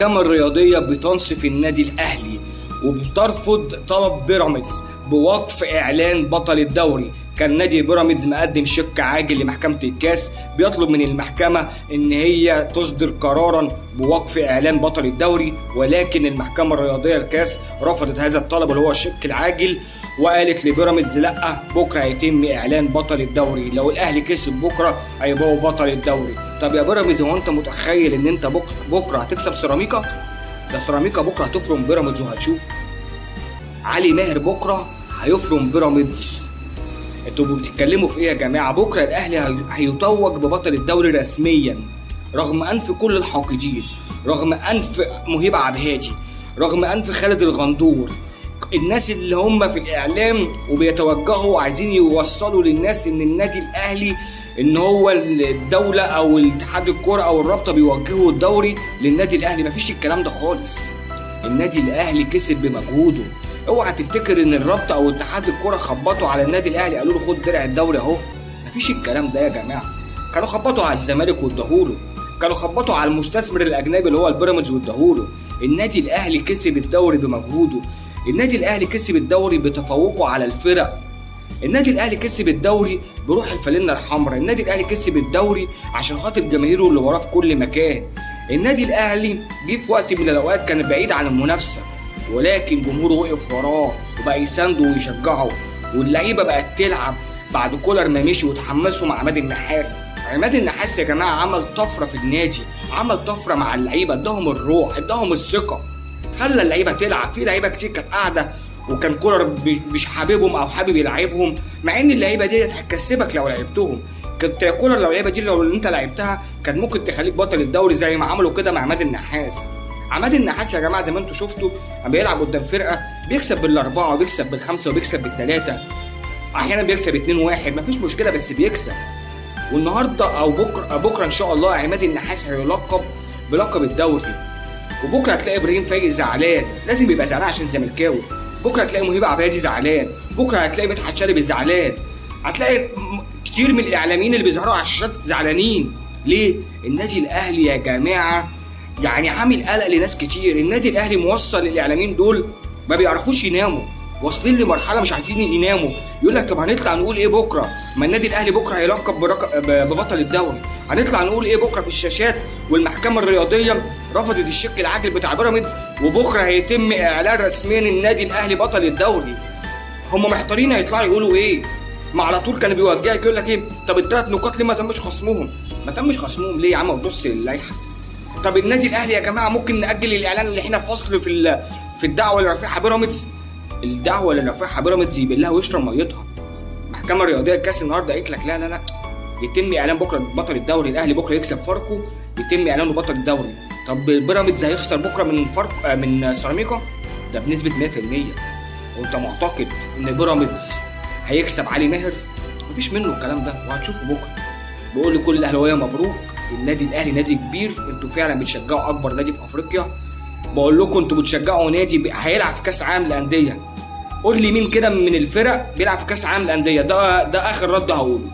المحكمة الرياضية بتنصف النادي الأهلي وبترفض طلب بيراميدز بوقف إعلان بطل الدوري. كان نادي بيراميدز مقدم شك عاجل لمحكمة الكاس بيطلب من المحكمة إن هي تصدر قرارا بوقف إعلان بطل الدوري، ولكن المحكمة الرياضية الكاس رفضت هذا الطلب اللي هو الشك العاجل، وقالت لبيراميدز لا، بكره هيتم اعلان بطل الدوري، لو الاهلي كسب بكره هيبقى بطل الدوري. طب يا بيراميدز، هو انت متخيل ان انت بكره هتكسب سيراميكا؟ ده سيراميكا بكره هتفرم بيراميدز وهتشوف. علي ماهر بكره هيفرم بيراميدز. انتوا بتتكلموا في ايه يا جماعه؟ بكره الاهلي هيتوج ببطل الدوري رسميا، رغم انف كل الحاقدين، رغم انف مهيب عبهادي، رغم انف خالد الغندور، الناس اللي هم في الاعلام وبيتوجهوا وعايزين يوصلوا للناس ان النادي الاهلي ان هو الدوله او الاتحاد الكوره او الرابطه بيوجهوا الدوري للنادي الاهلي. مفيش الكلام ده خالص. النادي الاهلي كسب بمجهوده. اوعى تفتكر ان الرابطه او اتحاد الكوره خبطوا على النادي الاهلي قالوا له خد درع الدوري اهو. مفيش الكلام ده يا جماعه. كانوا خبطوا على الزمالك واداهوله، كانوا خبطوا على المستثمر الاجنبي اللي هو البيراميدز واداهوله. النادي الاهلي كسب الدوري بمجهوده. النادي الاهلي كسب الدوري بتفوقه على الفرق. النادي الاهلي كسب الدوري بروح الفانلة الحمراء. النادي الاهلي كسب الدوري عشان خاطر جماهيره اللي وراه في كل مكان. النادي الاهلي جه في وقت من الاوقات كان بعيد عن المنافسه، ولكن جمهوره وقف وراه وبقى يسانده ويشجعه، واللعيبه بقت تلعب بعد كولر ما مشي وتحمسوا مع عماد النحاس. عماد النحاس يا جماعه عمل طفره في النادي، عمل طفره مع اللعيبه، اداهم الروح، اداهم الثقه، خلى اللعيبه تلعب. في لعيبه كتير كانت قاعده وكان كولر مش حاببهم او حابب يلعبهم، مع ان اللعيبه ديت هتكسبك لو لعبتهم. كنت يا كولر لو اللعيبه دي لو انت لعبتها كان ممكن تخليك بطل الدوري زي ما عملوا كده مع عماد النحاس. عماد النحاس يا جماعه زي ما انتم شفتوا لما بيلعب قدام فرقه بيكسب بالاربعه وبيكسب بالخمسه وبيكسب بالثلاثه، احيانا بيكسب 2-1، مفيش مشكله بس بيكسب. والنهارده او بكره ان شاء الله عماد النحاس هيلقب بلقب الدوري. وبكره هتلاقي ابراهيم فايق زعلان، لازم يبقى زعلان عشان زملكاوي. بكره هتلاقي مهيب عبادي زعلان، بكره هتلاقي مدحت شلبي زعلان، هتلاقي كتير من الاعلاميين اللي بيظهروا على الشاشات زعلانين. ليه؟ النادي الاهلي يا جماعه يعني عامل قلق لناس كتير. النادي الاهلي موصل الاعلاميين دول ما بيعرفوش يناموا، واصلين لمرحله مش عارفين يناموا. يقول لك طب هنطلع نقول ايه بكره؟ ما النادي الاهلي بكره هيلقب ببطل الدوري، هنطلع نقول ايه بكره في الشاشات؟ والمحكمه الرياضيه رفضت الشك العاجل بتاع بيراميدز، وبكره هيتم اعلان رسميا النادي الاهلي بطل الدوري. هم محتارين هيطلعوا يقولوا ايه؟ ما على طول كانوا بيوجهك يقول لك ايه؟ طب الثلاث نقاط ليه ما تمش خصمهم؟ ما تمش خصمهم ليه يا عم؟ بص للائحه. طب النادي الاهلي يا جماعه ممكن ناجل الاعلان اللي احنا في فصل في الدعوه اللي رافعها بيراميدز. الدعوه اللي رافعها بيراميدز يبلها ويشرب ميتها. المحكمه الرياضيه الكاس النهارده قالت لك لا لا لا، يتم اعلان بكره بطل الدوري. الاهلي بكره يكسب فاركو يتم اعلانه بطل الدوري. طب بيراميدز هيخسر بكره من سيراميكا؟ ده بنسبه 100%. وانت معتقد ان بيراميدز هيكسب علي ماهر؟ مفيش منه الكلام ده، وهتشوفوا بكره. بقول لكل الاهلاويه مبروك، النادي الاهلي نادي كبير، انتوا فعلا بتشجعوا اكبر نادي في افريقيا. بقول لكم انتوا بتشجعوا نادي هيلعب في كاس عالم للانديه. قول لي مين كده من الفرق بيلعب في كاس عالم للانديه؟ ده اخر رد هقوله.